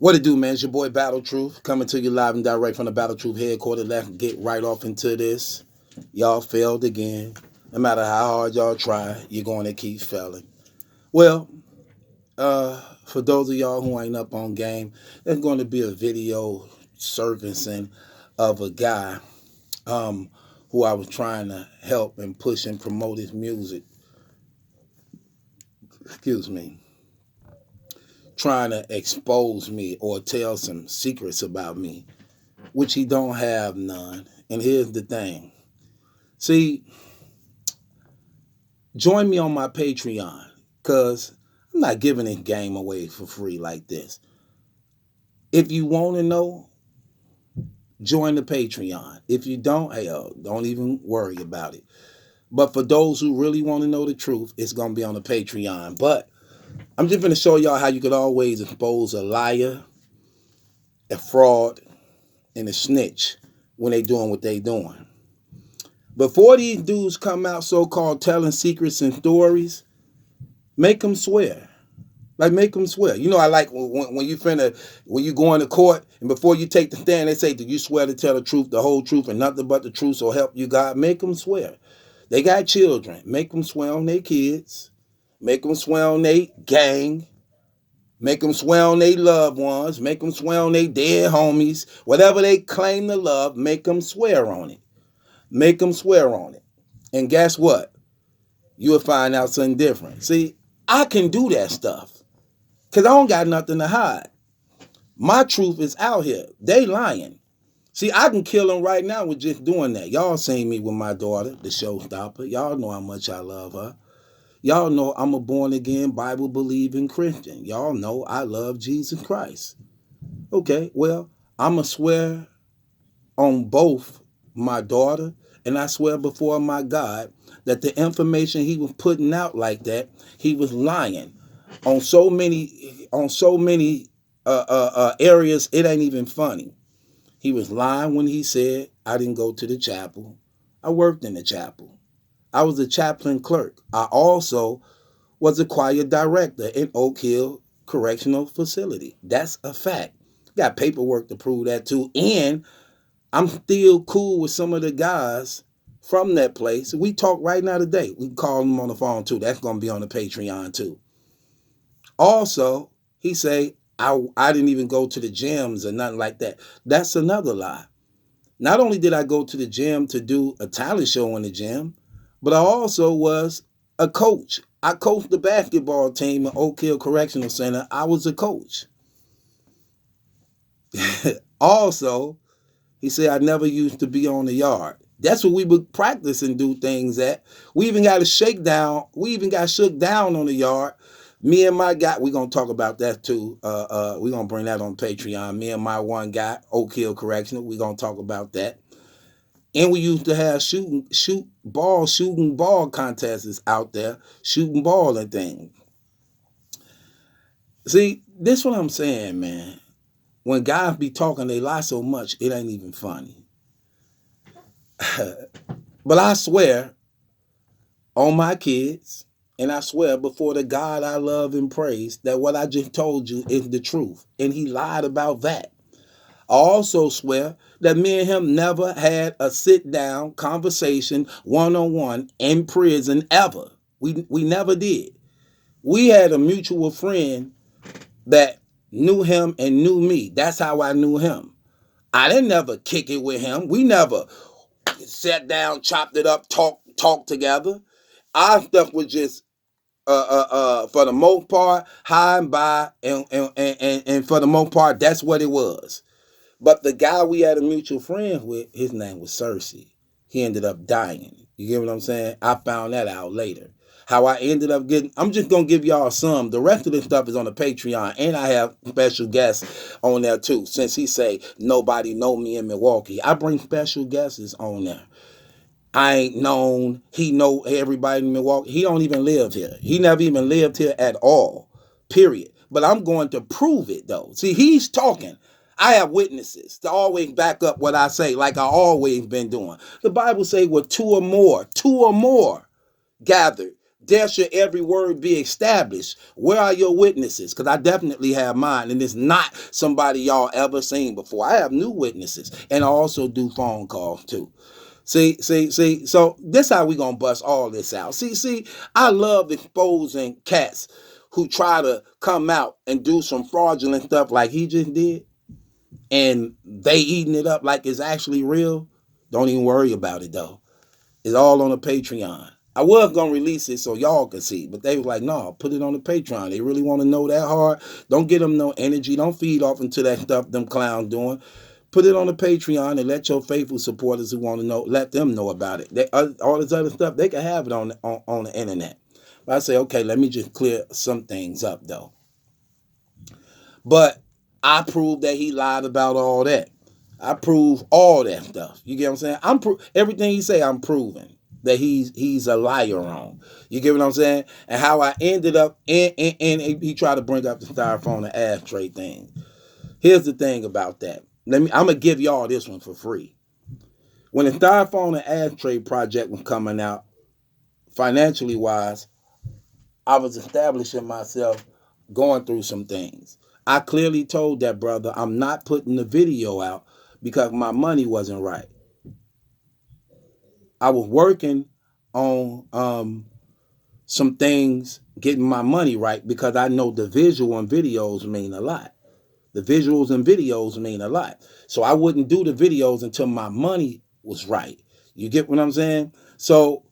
What it do, man? It's your boy Battle Truth coming to you live and direct from the Battle Truth headquarters. Let's get right off into this. Y'all failed again. No matter how hard y'all try, you're going to keep failing. Well, for those of y'all who ain't up on game, there's going to be a video servicing of a guy who I was trying to help and push and promote his music. Excuse me. Trying to expose me or tell some secrets about me, which he don't have none. And here's the thing. See, join me on my Patreon, because I'm not giving this game away for free like this. If you want to know, join the Patreon. If you don't, hell, don't even worry about it. But for those who really want to know the truth, it's going to be on the Patreon. But I'm just going to show y'all how you could always expose a liar, a fraud, and a snitch when they doing what they doing. Before these dudes come out so-called telling secrets and stories, make them swear. Like, make them swear. You know, I like when you go into court and before you take the stand, they say, do you swear to tell the truth, the whole truth, and nothing but the truth, so help you God? Make them swear. They got children. Make them swear on their kids. Make them swear on their gang. Make them swear on their loved ones. Make them swear on their dead homies. Whatever they claim to love, make them swear on it. Make them swear on it. And guess what? You'll find out something different. See, I can do that stuff because I don't got nothing to hide. My truth is out here. They lying. See, I can kill them right now with just doing that. Y'all seen me with my daughter, the showstopper. Y'all know how much I love her. Y'all know I'm a born-again, Bible-believing Christian. Y'all know I love Jesus Christ. Okay, well, I'm going to swear on both my daughter and I swear before my God that the information he was putting out like that, he was lying on so many areas, it ain't even funny. He was lying when he said, I didn't go to the chapel. I worked in the chapel. I was a chaplain clerk. I also was a choir director in Oak Hill Correctional Facility. That's a fact. Got paperwork to prove that too. And I'm still cool with some of the guys from that place. We talk right now today. We can call them on the phone too. That's going to be on the Patreon too. Also, he say, I didn't even go to the gyms or nothing like that. That's another lie. Not only did I go to the gym to do a talent show in the gym, but I also was a coach. I coached the basketball team at Oak Hill Correctional Center. I was a coach. Also, he said I never used to be on the yard. That's what we would practice and do things at. We even got a shakedown. We even got shook down on the yard. Me and my guy, we're going to talk about that too. We're going to bring that on Patreon. Me and my one guy, Oak Hill Correctional, we're going to talk about that. And we used to have shooting ball contests out there, shooting ball and things. See, this what I'm saying, man. When guys be talking, they lie so much, it ain't even funny. But I swear on my kids, and I swear before the God I love and praise, that what I just told you is the truth. And he lied about that. I also swear that me and him never had a sit-down conversation one-on-one in prison ever. We never did. We had a mutual friend that knew him and knew me. That's how I knew him. I didn't never kick it with him. We never sat down, chopped it up, talked together. Our stuff was just for the most part, high and by, and for the most part, that's what it was. But the guy we had a mutual friend with, his name was Cersei. He ended up dying. You get what I'm saying? I found that out later. How I ended up getting, I'm just going to give y'all some. The rest of this stuff is on the Patreon. And I have special guests on there too. Since he say, nobody know me in Milwaukee, I bring special guests on there. I ain't known. He know everybody in Milwaukee. He don't even live here. He never even lived here at all. Period. But I'm going to prove it though. See, he's talking. I have witnesses to always back up what I say, like I always been doing. The Bible say, with two or more gathered, there should every word be established. Where are your witnesses? Because I definitely have mine, and it's not somebody y'all ever seen before. I have new witnesses, and I also do phone calls too. See. So this how we gonna bust all this out. See. I love exposing cats who try to come out and do some fraudulent stuff like he just did, and they eating it up like it's actually real. Don't even worry about it though. It's all on the Patreon. I was gonna release it so y'all could see, but they was like, "No, put it on the Patreon. They really want to know that hard. Don't get them no energy. Don't feed off into that stuff them clowns doing. Put it on the Patreon and let your faithful supporters who want to know, let them know about it. All this other stuff, they can have it on the internet." But I say, okay, let me just clear some things up though. But I proved that he lied about all that. I prove all that stuff. You get what I'm saying? Everything he say, I'm proving that he's a liar on. You get what I'm saying? And how I ended up and he tried to bring up the styrofoam and ashtray thing. Here's the thing about that. I'm gonna give y'all this one for free. When the styrofoam and ashtray project was coming out, financially wise, I was establishing myself, going through some things. I clearly told that brother I'm not putting the video out because my money wasn't right. I was working on some things, getting my money right because I know the visual and videos mean a lot. The visuals and videos mean a lot. So I wouldn't do the videos until my money was right. You get what I'm saying? So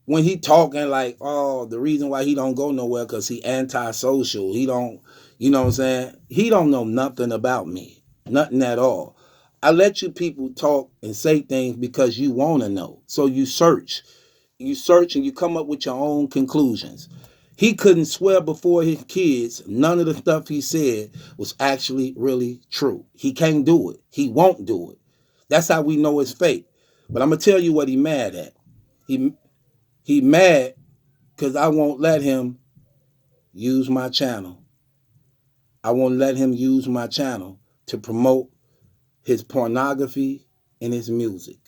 when he talking like, oh, the reason why he don't go nowhere because he antisocial. He don't, you know what I'm saying? He don't know nothing about me. Nothing at all. I let you people talk and say things because you want to know. So you search. You search and you come up with your own conclusions. He couldn't swear before his kids none of the stuff he said was actually really true. He can't do it. He won't do it. That's how we know it's fake. But I'm going to tell you what he mad at. He mad because I won't let him use my channel. I won't let him use my channel to promote his pornography and his music.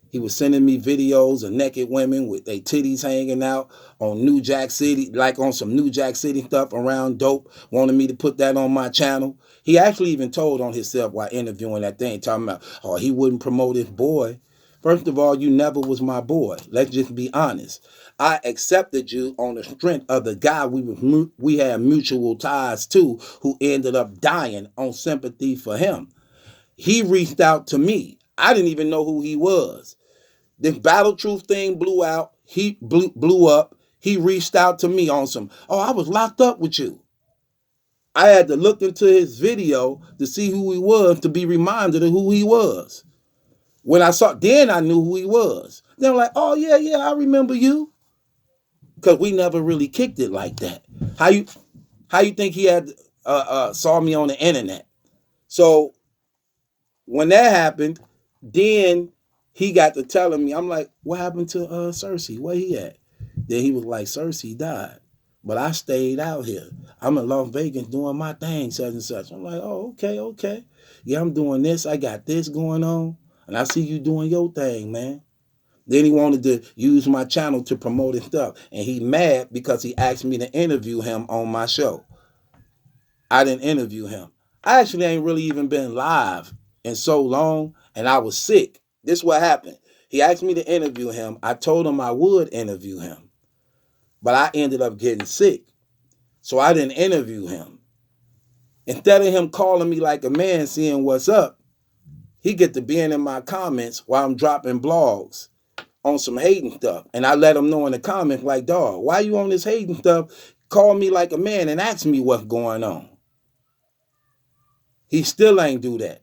He was sending me videos of naked women with their titties hanging out on New Jack City, like on some New Jack City stuff around dope, wanted me to put that on my channel. He actually even told on himself while interviewing that thing, talking about, oh, he wouldn't promote his boy. First of all, you never was my boy. Let's just be honest. I accepted you on the strength of the guy we had mutual ties to who ended up dying on sympathy for him. He reached out to me. I didn't even know who he was. This Battle Truth thing blew out. He blew up. He reached out to me on some, oh, I was locked up with you. I had to look into his video to see who he was, to be reminded of who he was. When I saw, then I knew who he was. Then I'm like, oh, yeah, I remember you. Because we never really kicked it like that. How you think he had saw me on the internet? So when that happened, then he got to telling me, I'm like, what happened to Cersei? Where he at? Then he was like, Cersei died. But I stayed out here. I'm in Las Vegas doing my thing, such and such. I'm like, oh, okay. Yeah, I'm doing this. I got this going on. And I see you doing your thing, man. Then he wanted to use my channel to promote his stuff. And he mad because he asked me to interview him on my show. I didn't interview him. I actually ain't really even been live in so long, and I was sick. This is what happened. He asked me to interview him. I told him I would interview him, but I ended up getting sick, so I didn't interview him. Instead of him calling me like a man, seeing what's up, he get to being in my comments while I'm dropping blogs on some hating stuff, and I let him know in the comments like, dog, why you on this hating stuff? Call me like a man and ask me what's going on. He still ain't do that.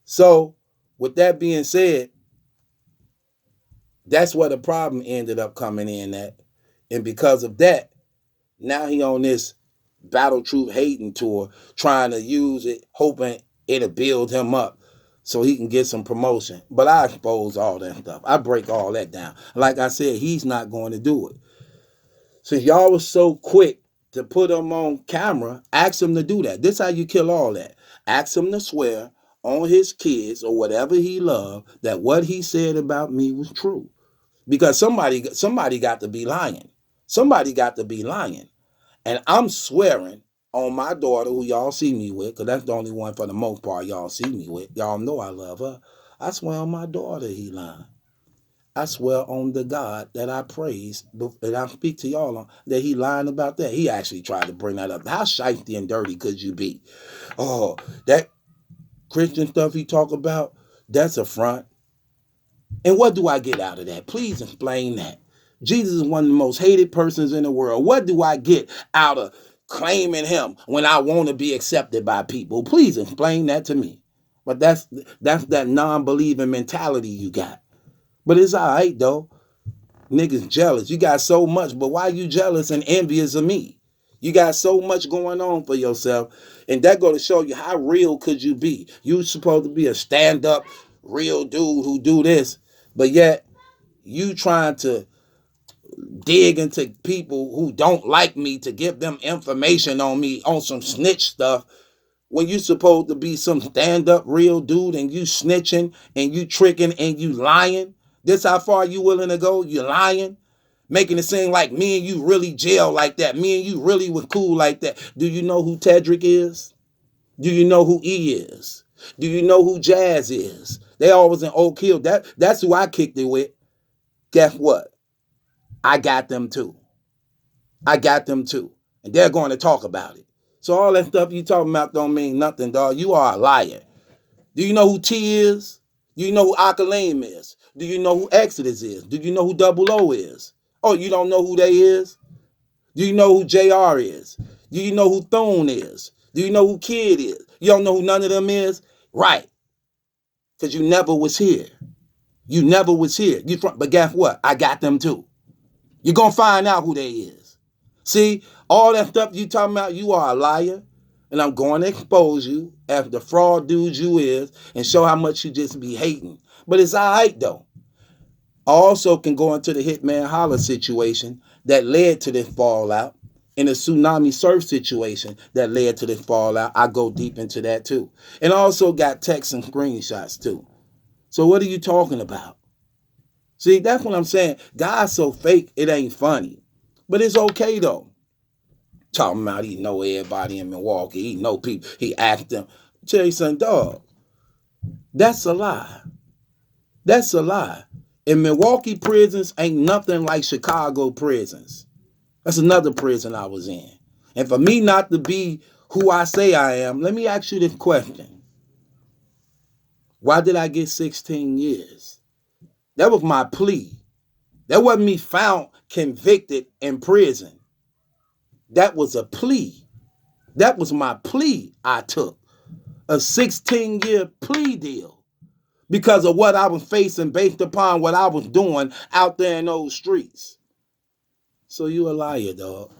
So, with that being said, that's where the problem ended up coming in at. And because of that, now he on this Battle Truth hating tour, trying to use it, hoping it'll build him up so he can get some promotion. But I expose all that stuff. I break all that down. Like I said, he's not going to do it. Since y'all was so quick to put him on camera, ask him to do that. This is how you kill all that. Ask him to swear on his kids or whatever he loved that what he said about me was true. because somebody got to be lying. Somebody got to be lying. And I'm swearing on my daughter, who y'all see me with, because that's the only one for the most part y'all see me with. Y'all know I love her. I swear on my daughter he lying. I swear on the God that I praise, and I speak to y'all on, that he lying about that. He actually tried to bring that up. How shifty and dirty could you be? Oh, that Christian stuff he talk about, that's a front. And what do I get out of that? Please explain that. Jesus is one of the most hated persons in the world. What do I get out of claiming him when I want to be accepted by people? Please explain that to me. But that's that non-believing mentality you got. But it's all right, though. Niggas jealous. You got so much, but why you jealous and envious of me? You got so much going on for yourself, and that go to show you how real could you be. You supposed to be a stand-up, real dude who do this, but yet you trying to dig into people who don't like me to give them information on me on some snitch stuff when you supposed to be some stand-up real dude and you snitching and you tricking and you lying. This how far you willing to go? You lying? Making it seem like me and you really jail like that. Me and you really was cool like that. Do you know who Tedrick is? Do you know who E is? Do you know who Jazz is? They always in Oak Hill. That's who I kicked it with. Guess what? I got them too. I got them too. And they're going to talk about it. So all that stuff you talking about don't mean nothing, dog. You are a liar. Do you know who T is? Do you know who Akalim is? Do you know who Exodus is? Do you know who Double O is? Oh, you don't know who they is? Do you know who JR is? Do you know who Thune is? Do you know who Kid is? You don't know who none of them is? Right. Because you never was here. You never was here. But guess what? I got them too. You're going to find out who they is. See, all that stuff you talking about, you are a liar. And I'm going to expose you as the fraud dude you is and show how much you just be hating. But it's all right, though. I also can go into the Hitman Holler situation that led to this fallout. In the tsunami surf situation that led to this fallout, I go deep into that too. And I also got texts and screenshots too. So what are you talking about? See, that's what I'm saying. God's so fake, it ain't funny. But it's okay though. Talking about he know everybody in Milwaukee. He know people. He asked them. Tell you something, dog. That's a lie. That's a lie. In Milwaukee prisons ain't nothing like Chicago prisons. That's another prison I was in. And for me not to be who I say I am, let me ask you this question. Why did I get 16 years? That was my plea. That wasn't me found convicted in prison. That was a plea. That was my plea I took. A 16-year plea deal. Because of what I was facing based upon what I was doing out there in those streets. So you a liar, dog.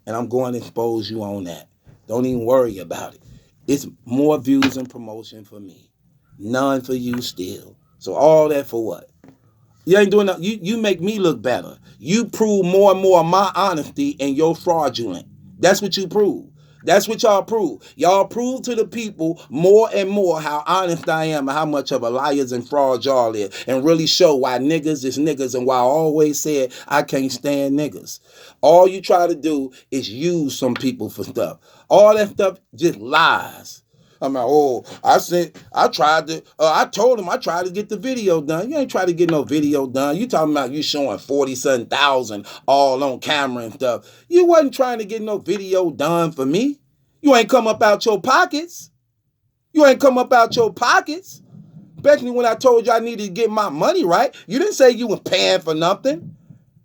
And I'm going to expose you on that. Don't even worry about it. It's more views and promotion for me. None for you still. So all that for what? You ain't doing nothing. You make me look better. You prove more and more of my honesty and your fraudulent. That's what you prove. That's what y'all prove. Y'all prove to the people more and more how honest I am and how much of a liars and fraud y'all is. And really show why niggas is niggas and why I always said I can't stand niggas. All you try to do is use some people for stuff. All that stuff just lies. I'm like, I told him I tried to get the video done. You ain't trying to get no video done. You talking about you showing 40-something thousand all on camera and stuff. You wasn't trying to get no video done for me. You ain't come up out your pockets. You ain't come up out your pockets. Especially when I told you I needed to get my money right. You didn't say you were paying for nothing.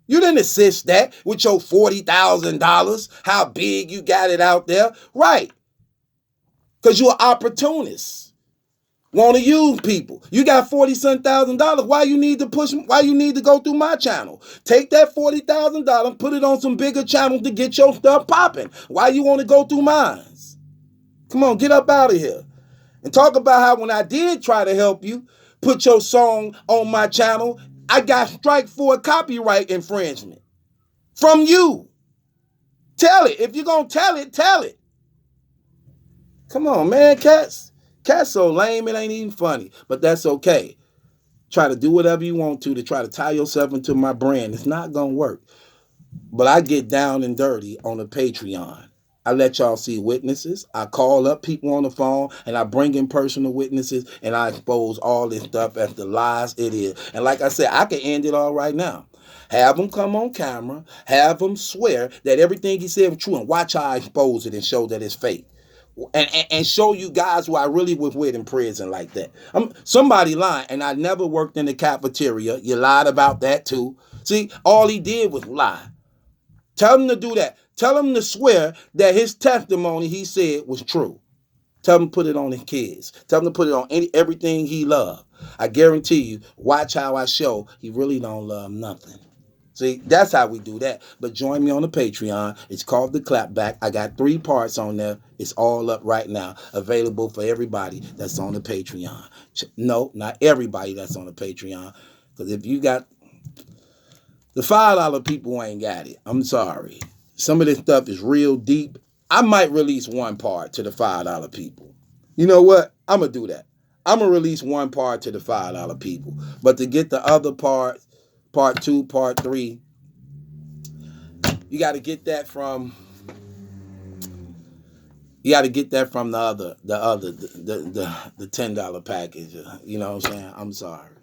You didn't assist that with your $40,000, how big you got it out there. Right. Because you're an opportunist. Want to use people. You got $40-something thousand. Why you need to go through my channel? Take that $40,000, put it on some bigger channels to get your stuff popping. Why you want to go through mine? Come on, get up out of here. And talk about how when I did try to help you, put your song on my channel, I got strike for a copyright infringement. From you. Tell it. If you're going to tell it, tell it. Come on, man. Cat's so lame, it ain't even funny. But that's okay. Try to do whatever you want to try to tie yourself into my brand. It's not going to work. But I get down and dirty on the Patreon. I let y'all see witnesses. I call up people on the phone and I bring in personal witnesses and I expose all this stuff as the lies it is. And like I said, I can end it all right now. Have them come on camera, have them swear that everything he said was true, and watch how I expose it and show that it's fake. And show you guys who I really was with in prison like that. Somebody lying, and I never worked in the cafeteria. You lied about that too. See, all he did was lie. Tell him to do that. Tell him to swear that his testimony he said was true. Tell him to put it on his kids. Tell him to put it on everything he loved. I guarantee you, watch how I show he really don't love nothing. See, that's how we do that. But join me on the Patreon. It's called The Clapback. I got 3 parts on there. It's all up right now. Available for everybody that's on the Patreon. No, not everybody that's on the Patreon. Because if you got the $5 people ain't got it. I'm sorry. Some of this stuff is real deep. I might release 1 part to the $5 people. You know what? I'm going to do that. I'm going to release 1 part to the $5 people. But to get the other part, part 2, part 3, you got to get that from the $10 package. You know what I'm saying? I'm sorry.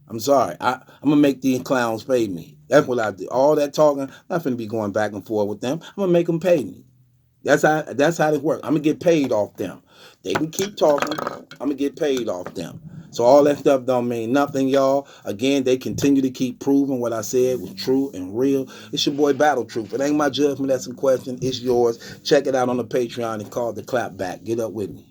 I'm going to make these clowns pay me. That's what I do. All that talking, I'm not going to be going back and forth with them. I'm going to make them pay me. That's how this works. I'm going to get paid off them. They can keep talking. I'm going to get paid off them. So all that stuff don't mean nothing, y'all. Again, they continue to keep proving what I said was true and real. It's your boy Battle Truth. It ain't my judgment that's in question. It's yours. Check it out on the Patreon. It's called The Clapback. Get up with me.